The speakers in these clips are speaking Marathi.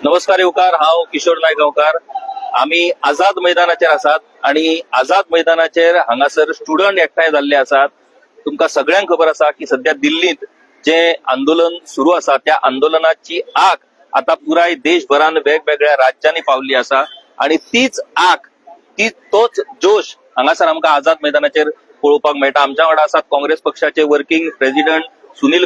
नमस्कार येवकार, हांव किशोर नायक गांवकार. आमी आझाद मैदानाचेर आसात आणि आझाद मैदानाचेर हांगासर स्टुडंट एकठांय जाल्ले आसात. तुमकां सगळ्यांक खबर आसा की सध्या दिल्लीत जे आंदोलन सुरू आसा त्या आंदोलनाची आग आता पुराय देशभरान वेगवेगळ्या राज्यांनी पावल्ली आसा आणि तीच आग तोच जोश हांगासर आमकां आझाद मैदानाचेर पळोवपाक मेळटा. आमच्या वांगडा आसात काँग्रेस पक्षाचे वर्किंग प्रेसिडेंट सुनील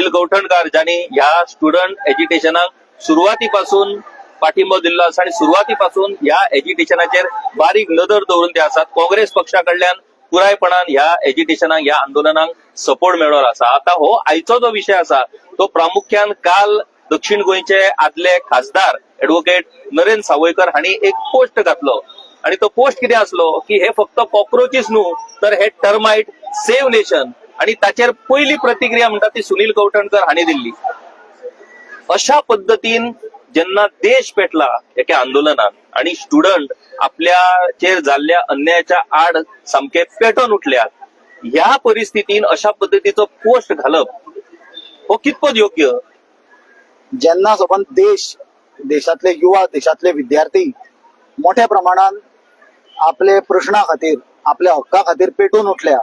गौठणकार ज्यांनी ह्या स्टुडंट एज्युटेशनाक सुरुवातीपासून पाठिंबो दिल्लो आसा आणि सुरुवातीपासून ह्या एज्युटेशनाचेर बारीक नदर दवरून ते आसात. काँग्रेस पक्षा कडल्यान पुरायपणान ह्या एज्युटेशनाक ह्या आंदोलनाक सपोर्ट मेळ्ळो आसा. आता हो आयचो जो विषय आसा तो प्रामुख्यान काल दक्षिण गोंयचे आदले खासदार एडव्होकेट नरेंद्र सावयकर हांणी एक पोस्ट घातलो आणि तो पोस्ट कितें आसलो की हे फक्त कॉक्रोचीस न्हू तर हे टर्माइट सेव्ह नेशन आणि ताचेर पयली प्रतिक्रिया म्हणटा ती सुनील गौठणकर हांणी दिल्ली. अशा पद्धतीन जेन्ना देश पेटला एका आंदोलनात आणि स्टुडंट आपल्याचेर जाल्ल्या अन्यायाच्या आड सामके पेटोन उठल्यात, ह्या परिस्थितीन अशा पद्धतीचो पोस्ट घालप हो कितपत योग्य? जेन्ना सोबन देशातले युवा, देशातले विद्यार्थी मोठ्या प्रमाणात आपले प्रश्ना खातीर, आपल्या हक्का खातीर पेटून उठल्या,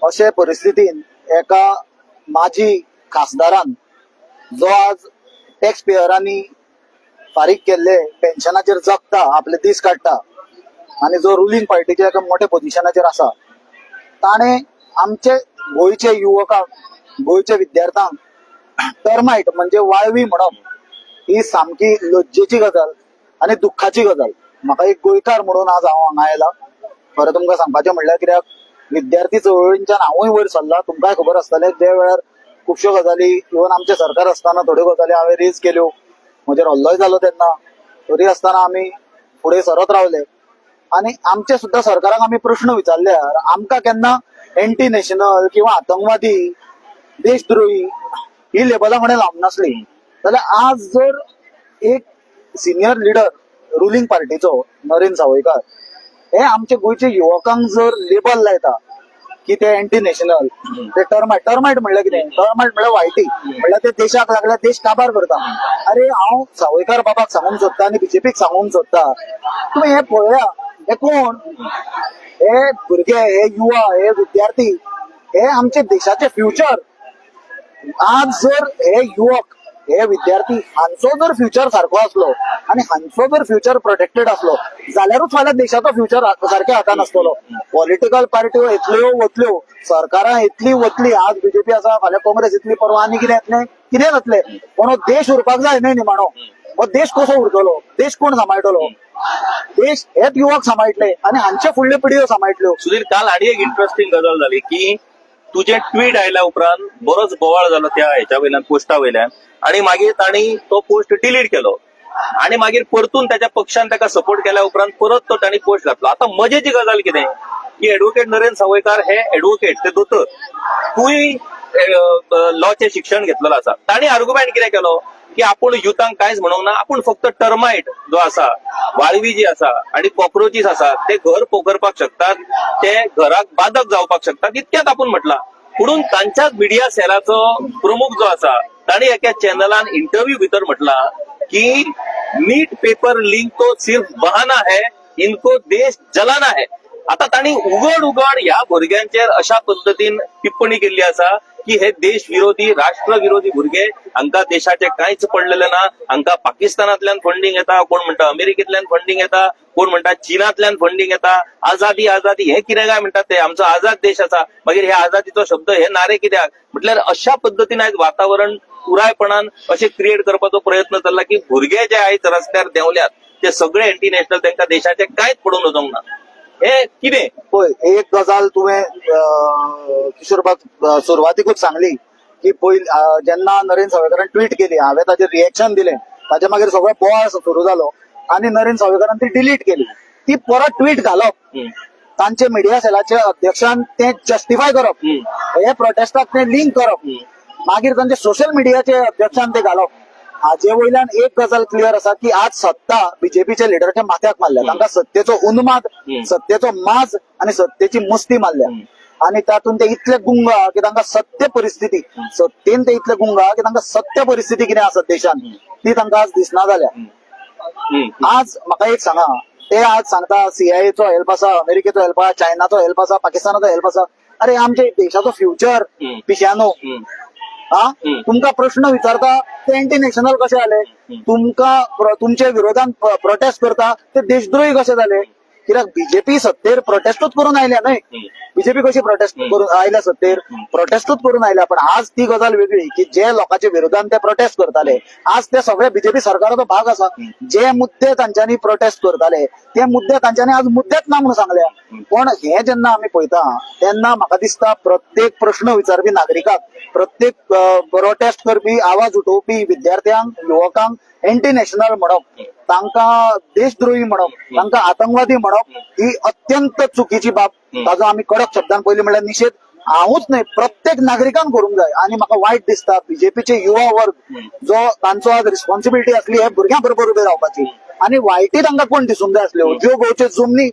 अशे परिस्थितीन एका माजी खासदारान जो आज टॅक्स पेयरांनी फारीक केल्ले पेन्शनाचेर जगता, आपले दीस काडटा आणि जो रुलिंग पार्टीच्या एका मोठ्या पोझिशनाचेर आसा, ताणे आमचे गोंयचे युवकांक, गोंयच्या विद्यार्थ्यांक टर्माइट म्हणजे वाळवी म्हणप ही सामकी लज्जेची गजाल आणि दुःखाची गजाल. म्हाका एक गोंयकार म्हणून आज हांव हांगा आयला. खरें तुमकां सांगपाचें म्हणल्यार कित्याक विद्यार्थी चळवळींच्यान हांवूय वयर सरला. तुमकांय खबर आसतलें जे वेळार खुबश्यो गजाली इवन आमचे सरकार आसतना थोड्यो गजाली हांवें रेज केल्यो, म्हजेर हल्लोय जालो तेन्ना, तरी आसतना आमी फुडें सरत रावले आणि आमचे सुद्धा सरकाराक आमी प्रश्न विचारल्यार आमकां केन्ना एंटी नॅशनल किंवा आतंकवादी, देशद्रोही ही लेबलां म्हणे लावंक नासली. जाल्यार आज जर एक senior leader ruling पार्टीचो Narendra Sawaikar हे आमचे गोंयचे युवकांक जर लेबल लायता की ते एंटी नॅशनल, ते टर्माइट म्हणल्यार कितें? टर्माइट म्हणल्यार वायटी, म्हणल्यार ते देशाक लागल्या देश काबार करता. अरे हांव सावयकर बाबाक सांगूंक सोदता आणि बीजेपीक सांगूंक सोदता, तुम्ही हे पळया, हे कोण? हे भुरगे, हे युवा, हे विद्यार्थी, हे आमचे देशाचे फ्युचर. आज जर हे युवक, हे विद्यार्थी हांचो जर फ्युचर सारको असलो आणि हांचो जर फ्युचर प्रोटेक्टेड असलो जाल्यारूच फाल्यां देशाचो फ्युचर सारक्या हातान आसतलो. पॉलिटिकल पार्ट्यो येतल्यो वतल्यो, सरकारां येतली वतली, आज बीजेपी आसा, फाल्यां काँग्रेस येतली, परवा आनी कितें येतलें, कितें जातलें, पण हो देश उरपाक जाय न्हय निमाणो. हो देश कसो उरतलो? देश कोण सांबाळटलो? देश हेच युवक सांबाळटले आणि हांचे फुडल्यो पिढयो सांबाळटल्यो. सुधीर, काल आनी एक इंटरेस्टिंग गजाल जाली की तुझे ट्वीट आयल्या उपरांत बरोच बोवाळ जालो त्या हेच्या वयल्यान, पोस्टा वयल्यान, आणि मागीर तांणी तो पोस्ट डिलीट केलो आणि मागीर परतून त्याच्या पक्षान ताका सपोर्ट केल्या उपरांत परत तो तांणी पोस्ट घातलो. आता मजेची गजाल कितें की एडव्होकेट नरेंद्र सावयकर हे एडव्होकेट, ते दोतोर, तूंय लॉचे शिक्षण घेतलेलं आसा. तांणी आर्ग्युमेंट कितें केलो की आपण युथांक कांयच म्हणूंक ना, आपण फक्त टर्माइट जो आसा, वाळवी जी आसा आणि कॉक्रोचीस आसा ते घर पोखरपाक शकतात, ते घराक बाधक जावपाक शकतात, इतक्यात आपण म्हटला. पुढून तांच्याच मिडिया सेलाचो प्रमुख जो आसा तांणी एका चॅनलान इंटरव्यू भितर म्हटला की नीट पेपर लीक तो सिर्फ बहाना है, इनको देश जलाना है. आता तांणी उघड ह्या भुरग्यांचेर अशा पद्धतीन टिप्पणी केल्ली आसा की हे देश विरोधी, राष्ट्र विरोधी भुरगे, हांकां देशाचे कांयच पडलेले ना, हांकां पाकिस्तानांतल्यान फंडिंग येता, कोण म्हणटा अमेरिकेंतल्यान फंडिंग येता, कोण म्हणटा चीनांतल्यान फंडिंग येता. आझादी हे कितें काय म्हणटात ते, आमचो आझाद देश आसा, मागीर हे आझादीचो शब्द हे नारे कित्याक? म्हटल्यार अशा पद्धतीन आयज वातावरण पुरायपणान अशें क्रिएट करपाचो प्रयत्न चल्ला की भुरगे जे आयज रस्त्यार देंवल्यात ते सगळे एंटी नॅशनल, तांकां देशाचे कांयच पडून वचोंक ना. हे कितें? पळय, एक गजाल तुवें किशोरबाब सुरवातीकूच सांगली की पयली जेन्ना नरेंद्र सावयकरान ट्वीट केली, हांवें ताचेर रिएक्शन दिलें, ताचे मागीर सगळो बोवाळ सुरू जालो आणि नरेंद्र सावयकरान ती डिलीट केली. ती परत ट्वीट घालप, तांचे मिडिया सेलाचे अध्यक्षान ते जस्टिफाय करप, हे प्रोटेस्टाक ते लिंक करप, मागीर तांचे सोशल मिडियाचे अध्यक्षान ते घालप. हाजे वयल्यान एक गजाल क्लियर आसा की आज सत्ता बीजेपीच्या लिडराच्या माथ्याक मारल्या. तांकां सत्तेचो उन्माद, सत्तेचो माज आणि सत्तेची मस्ती मारल्या. आणि तातून ते इतले गुंग आहा की तांकां सत्य परिस्थिती सत्तेन ते इतले गुंग आहा की तांकां सत्य परिस्थिती कितें आसा देशान ती तांकां आज दिसना जाल्या. आज म्हाका एक सांगा, ते आज सांगता सीआयएचो हेल्प आसा, अमेरिकेचो हेल्प आसा, चायनाचो हेल्प आसा, पाकिस्तानाचो हेल्प आसा. अरे आमच्या देशाचो फ्युचर पिश्यानो. हा तुमकां प्रश्न विचारता ते अँटी नॅशनल कशे जाले, तुमकां तुमच्या विरोधान प्रोटेस्ट करता ते देशद्रोही कशे जाले. कित्याक बीजेपी सत्तेर प्रोटेस्टूच करून आयल्या न्हय. बीजेपी कशी प्रोटेस्ट करून आयल्या सत्तेर, प्रोटेस्टूच करून आयल्या. पण आज ती गजाल वेगळी की जे लोकांच्या विरोधान ते प्रोटेस्ट करताले आज ते सगळे बीजेपी सरकाराचो भाग आसा. जे मुद्दे तांच्यांनी प्रोटेस्ट करताले ते मुद्दे तांच्यांनी आज मुद्देच ना म्हणून सांगल्या. पण हे जेन्ना आमी पळयता तेन्ना म्हाका दिसता प्रत्येक प्रश्न विचारपी नागरिकाक, प्रत्येक प्रोटेस्ट करपी आवाज उठोवपी विद्यार्थ्यांक, युवकांक अँटी नॅशनल म्हणप, तांकां देशद्रोही म्हणप, तांकां आतंकवादी म्हणप ही अत्यंत चुकीची बाब. ताजो आमी कडक शब्दान पयलीं म्हणल्यार निशेध हांवूच न्हय प्रत्येक नागरिकान करूंक जाय. आणि म्हाका वायट दिसता बीजेपीचे युवा वर्ग जो तांचो आज रिस्पॉन्सिबिलिटी आसली हे भुरग्यां बरोबर उबे रावपाची, आणि वायटी तांकां कोण दिसूंक जाय आसल्यो ज्यो गोंयच्यो जमनी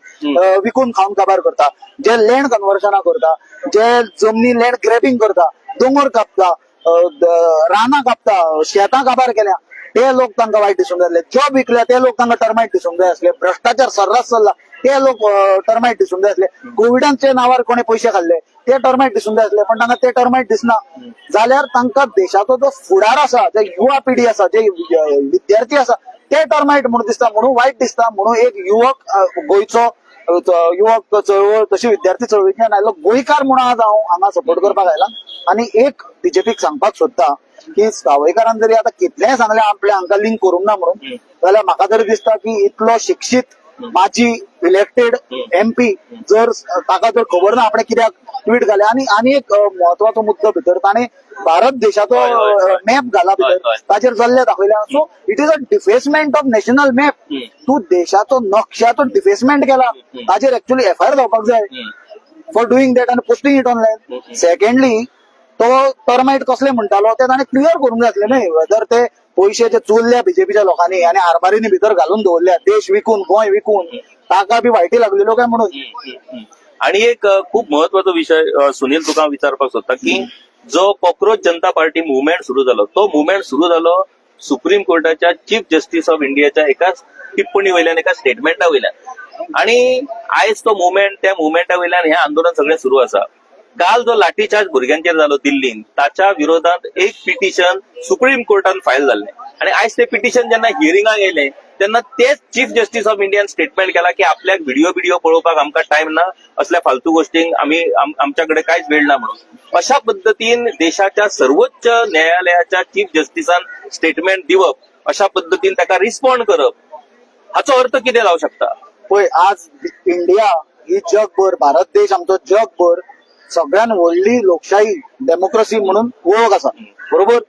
विकून खावन काबार करता, जे लँड कन्वर्शनां करता, जे जमनी लँड ग्रॅबिंग करता, दोंगर कापता, रानां कापता, शेतां काबार केल्या ते लोक तांकां वायट दिसूंक जाय आसले. जॉब विकल्या ते लोक तांकां टर्मायट दिसूंक जाय आसले. भ्रष्टाचार सर्रास चल्ला ते लोक टर्मायट दिसूंक जाय आसले. कोविडांच्या नांवार कोणी पयशे खाल्ले ते टर्मायट दिसूंक जाय आसले. पण तांकां ते टर्मायट दिसना जाल्यार तांकां देशाचो जो फुडार आसा, जे युवा पिढी आसा, जे विद्यार्थी आसा ते टर्मायट म्हणून दिसता. म्हणून वायट दिसता. म्हणून एक युवक गोंयचो युवक चळवळ तशी विद्यार्थी चळवळींतल्यान आयलो गोंयकार म्हणून आज हांव हांगा सपोर्ट करपाक आयला. आणि एक बीजेपीक सांगपाक सोदता की सावयकारान जरी आता कितलेंय सांगलें आपल्या हांकां लिंक करूंक ना म्हणून, जाल्यार म्हाका तरी दिसता की इतलो शिक्षीत माजी इलेक्टेड एमपी जर ताका जर खबर ना आपणे कित्याक ट्वीट घालें. आणि एक महत्वाचो मुद्दो भितर ताणें भारत देशाचो मॅप घाला भितर, ताचेर जल्ले दाखयल्या. So it is a defacement of national map. तूं देशाचो नक्षाचो डिफेसमेंट केला, ताचेर एक्चुअली एफआयआर जावपाक जाय फॉर डुईंग दॅट आनी पोस्टिंग इट ऑनलायन. सेकंडली तो टर्मायट कसले म्हणटालो ते ताणें क्लियर करूंक जाय आसलें न्हय. वेदर ते पयशे जे चोरल्या बीजेपीच्या लोकांनी आनी आरमारीनी भितर घालून दवरल्या, देश विकून गोंय विकून, ताका बी वायटी लागलेलो काय म्हणून. आणि एक खूप महत्वाचा विषय सुनील तुका विचारपाक सोदता की जो कॉक्रोच जनता पार्टी मुवमेंट सुरू झालो तो मुवमेंट सुरू झालो सुप्रीम कोर्टाच्या चीफ जस्टिस ऑफ इंडियाच्या एका टिप्पणी वयल्यान, एका स्टेटमेंटा वयल्यान. आणि आयज तो मुवमेंट, त्या मुवमेंटा वयल्यान हे आंदोलन सगळें सुरू आसा. काल जो लाठीचार्ज भुरग्यांचेर जालो दिल्लीन, ताच्या विरोधात एक पिटिशन सुप्रीम कोर्टान फायल जाल्लें. आणि आयज ते पिटिशन जेन्ना हियरिंगाक येयलें तेन्ना तेच chief justice of Indian statement केला की आपल्याक व्हिडिओ पळोवपाक आमकां टायम ना, असल्या फालतू गोष्टींक आमच्याकडे कांयच वेळ ना म्हणून. अशा पद्दतीन देशाच्या सर्वोच्च न्यायालयाच्या चीफ जस्टिसान स्टेटमेंट दिवप, अशा पद्दतीन ताका रिस्पॉन्ड करप, हाचो अर्थ कितें जावं शकता? पळय आज इंडिया ही जगभर, भारत देश आमचो जगभर सगळ्यात व्हडली लोकशाही डेमोक्रेसी म्हणून वळख आसा, बरोबर.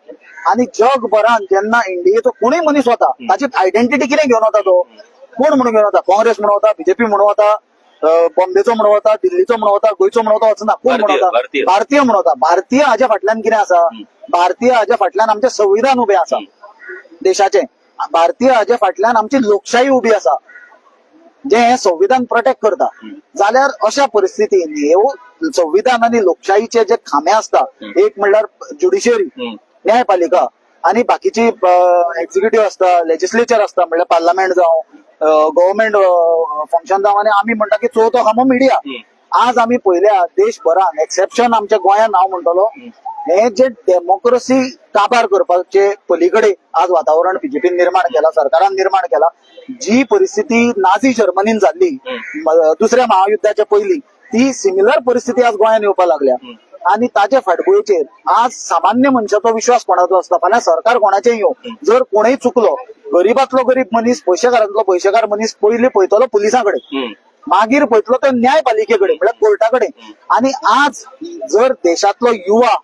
आणि जगभरान जेन्ना इंडियेचो कोणूय मनीस वता ताची आयडेंटिटी कितें घेवन वता, तो कोण म्हणून घेवन वता, काँग्रेस म्हणून वता, बीजेपी म्हणून वता, बॉम्बेचो म्हणून वता, दिल्लीचो म्हणून वता, गोंयचो म्हणून वता, वचना, कोण म्हणून वता, भारतीय म्हणून वता. भारतीय हाच्या फाटल्यान कितें आसा, भारतीय हाच्या फाटल्यान आमचें संविधान उबें आसा देशाचें. भारतीय हाच्या फाटल्यान आमची लोकशाही उबी आसा जे हे संविधान प्रोटेक्ट करता. जाल्यार अशा परिस्थितीन ह्यो संविधान आणि लोकशाहीचे जे खांबे असता, एक म्हणल्यार ज्युडिशियरी न्यायपालिका आणि बाकीची एक्झिक्युटिव्ह असता, लेजिस्लेचर असता म्हणल्यार पार्लमेंट जावं, गव्हर्नमेंट फंक्शन जावं, आणि आमी म्हणटा की चवथो खांबो मिडिया. आज आमी पळयल्या देशभरान, एक्सेप्शन आमच्या गोंयान हांव म्हणटलो, हे जे डेमोक्रेसी काबार करपाचे पलीकडे आज वातावरण बीजेपीन निर्माण केला, सरकारान निर्माण केला. जी परिस्थिती नाझी जर्मनीन जाल्ली दुसऱ्या महायुद्धाच्या पयलीं, ती सिमिलर परिस्थिती आज गोंयान येवपाक लागल्या. आणि ताचे फाटभुंयेचेर आज सामान्य मनशाचो विश्वास कोणाचो आसता, फाल्यां सरकार कोणाचें येवं, जर कोणूय चुकलो, गरीबातलो गरीब मनीस, पयशेकारांतलो पयशेकार मनीस पयलीं पळयतलो पुलिसां कडेन, मागीर पळयतलो तो न्यायपालिके कडेन म्हळ्यार कोर्टा कडेन. आणि आज जर देशातलो युवा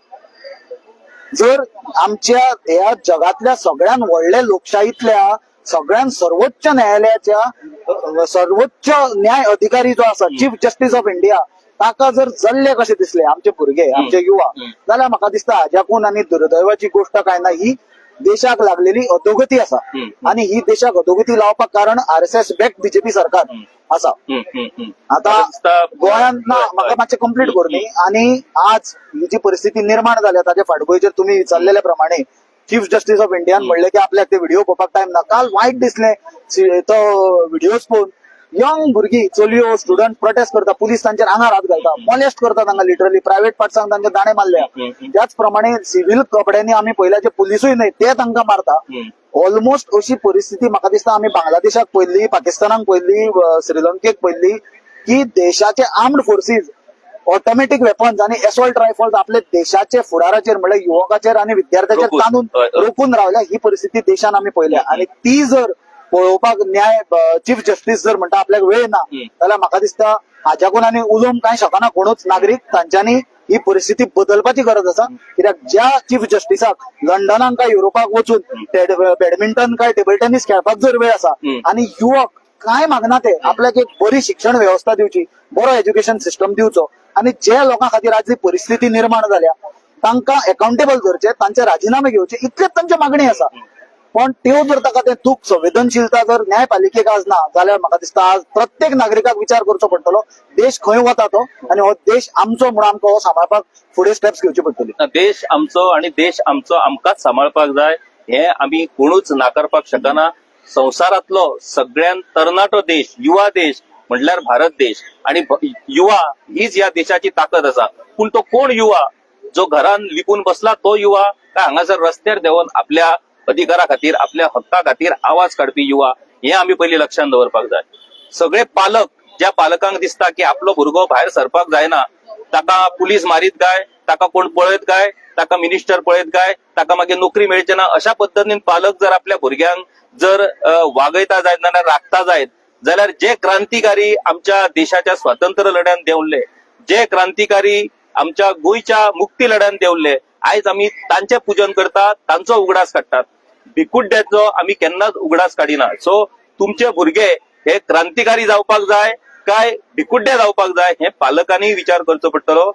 जर आमच्या ह्या जगातल्या सगळ्यात व्हडल्या लोकशाहीतल्या सगळ्यात सर्वोच्च न्यायालयाच्या सर्वोच्च न्याय अधिकारी जो आसा, चीफ जस्टिस ऑफ इंडिया, ताका जर जल्ले कशे दिसले आमचे भुरगे, आमचे युवा, जाल्यार म्हाका दिसता हाज्याकून आनी दुर्दैवाची गोष्ट काय ना, ही देशाक लागलेली अधोगती असा आणि ही देशाक अधोगती लावपाक कारण RSS बॅक बीजेपी सरकार असा. आता गोंयांत ना म्हाका मातशें कंप्लीट करनी आणि आज ही जी परिस्थिती निर्माण जाल्या ताच्या फाटभुंयेचेर तुम्ही विचारलेल्या प्रमाणे चीफ जस्टिस ऑफ इंडियान म्हणले की आपल्याक ते व्हिडिओ पळोवपाक टाइम ना. काल वायट दिसलें तो व्हिडिओज पळोवन. यंग भुरगीं चलयो स्टुडंट प्रोटेस्ट करता, पुलीस तांचेर आंगार हात घालता, मॉलेस्ट करता तांकां लिटरली, प्रायव्हेट पार्ट्सांक तांचे दाणे मारल्या. त्याच प्रमाणे सिव्हिल कपड्यांनी आमी पळयल्या जे पुलिसूय न्हय ते तांकां मारता. ऑलमोस्ट अशी परिस्थिती म्हाका दिसता आमी बांगलादेशाक पळयल्ली, पाकिस्तानाक पळयल्ली, श्रीलंकेक पळयल्ली की देशाचे आर्म्ड फोर्सीस ऑटोमॅटिक वेपन्स आणि एसॉल्ट रायफल्स आपले देशाचे फुडाराचेर म्हणजे युवकाचेर आणि विद्यार्थ्यांचेर ताणून रोखून रावल्या. ही परिस्थिती देशान आमी पळयल्या आणि ती जर पळोवपाक न्याय चीफ जस्टिस जर म्हणटा आपल्याक वेळ ना जाल्यार म्हाका दिसता हाच्याकून आनी उलोवंक कांय शकना कोणूच नागरीक. तांच्यांनी ही परिस्थिती बदलपाची गरज आसा. कित्याक ज्या चीफ जस्टिसाक लंडनाक काय युरोपाक वचून बॅडमिंटन काय टेबल टेनिस खेळपाक जर वेळ आसा आणि युवक काय मागना ते आपल्याक एक बरी शिक्षण व्यवस्था दिवची, बरो एज्युकेशन सिस्टम दिवचो आणि जे लोकां खातीर आज जी परिस्थिती निर्माण जाल्या तांकां अकाउंटेबल करचे, तांचे राजीनामे घेवचे, इतलेच तांची मागणी आसा. पण त्यो जर ताका ते चूक संवेदनशीलता जर न्यायपालिकेक आज ना जाल्यार म्हाका दिसता आज प्रत्येक नागरिकाक विचार करचो पडटलो देश खंय वता तो आणि हो देश आमचो म्हणून आमकां हो सांबाळपाक फुडें स्टेप्स घेवची पडटली. देश आमचो आणि देश आमचो आमकांच सांबाळपाक जाय हे आमी कोणूच नाकारपाक शकना. संवसारांतलो सगळ्यात तरणाटो देश, युवा देश म्हटल्यार भारत देश आणि युवा हीच या देशाची ताकद आसा. पूण तो कोण युवा? जो घरान लिपून बसला तो युवा काय हांगासर रस्त्यार देंवन आपल्या अधिकारा खातीर, आपल्या हक्का खातीर आवाज काडपी युवा? हे आमी पयलीं लक्षांत दवरपाक जाय. सगळे पालक, ज्या पालकांक दिसता की आपलो भुरगो भायर सरपाक जायना, ताका पुलीस मारीत काय, ताका कोण पळयत काय, ताका मिनिस्टर पळयत काय, ताका मागीर नोकरी मेळची ना, अशा पद्दतीन पालक जर आपल्या भुरग्यांक जर वागयता जायत नाल्यार राखता जायत जाल्यार जे क्रांतिकारी आमच्या देशाच्या स्वातंत्र्य लढ्यान देंवल्ले, जे क्रांतिकारी आमच्या गोंयच्या मुक्ती लढ्यान देंवल्ले, आयज आमी तांचे पूजन करतात, तांचो उगडास काडटात. भिकुड्ड्याचो आमी केन्नाच उगडास काडिना. सो तुमचे भुरगे हे क्रांतिकारी जावपाक जाय काय भिकुड्डे जावपाक जाय हे पालकांनी विचार करचो पडटलो.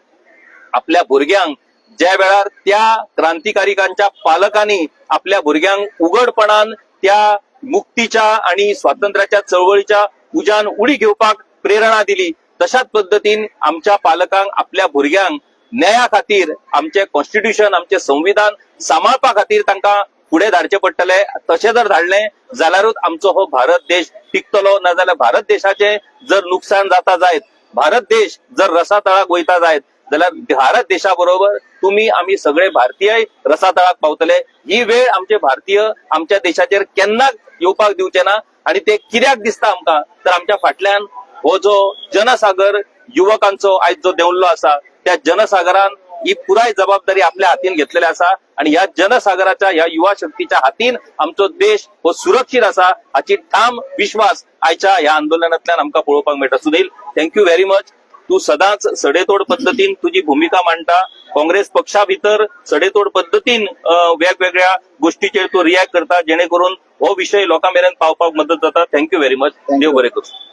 आपल्या भुरग्यांक ज्या वेळार त्या क्रांतिकारिकांच्या पालकांनी आपल्या भुरग्यांक उघडपणान त्या मुक्तीच्या आणि स्वातंत्र्याच्या चळवळीच्या उज्यान उडी घेवपाक प्रेरणा दिली, तशाच पद्दतीन आमच्या पालकांक आपल्या भुरग्यांक न्याया खातीर आमचे कॉन्स्टिट्यूशन, आमचे संविधान सांबाळपा खातीर तांकां फुडें धाडचे पडटले. तशें जर धाडलें जाल्यारूच आमचो हो भारत देश टिकतलो. नाजाल्यार भारत देशाचे जर नुकसाण जाता जायत, भारत देश जर रसातळाक वयता जायत जाल्यार भारत देशा बरोबर तुम्ही आमी सगळे भारतीय रसातळाक पावतले. ही वेळ आमचे भारतीय आमच्या देशाचेर केन्नाच येवपाक दिवचे ना. आणि ते कित्याक दिसता आमकां तर आमच्या फाटल्यान हो जो जनसागर युवकांचो आयज जो देंवल्लो आसा त्या जनसागरान ही पुराय जबाबदारी आपल्या हातीन घेतलेली आसा आणि ह्या जनसागराच्या ह्या युवा शक्तीच्या हातीन आमचो देश हो सुरक्षीत आसा हाची ठाम विश्वास आयच्या ह्या आंदोलनांतल्यान आमकां पळोवपाक मेळटा. Sunil, thank you very much. तू सदांच सडेतोड पद्दतीन तुझी भूमिका मांडटा. काँग्रेस पक्षा भितर सडेतोड पद्दतीन वेगवेगळ्या गोष्टीचेर तू रिॲक्ट करता जेणे करून हो विषय लोकां मेरेन पावपाक मदत जाता. Thank you very much. देव बरें करूं.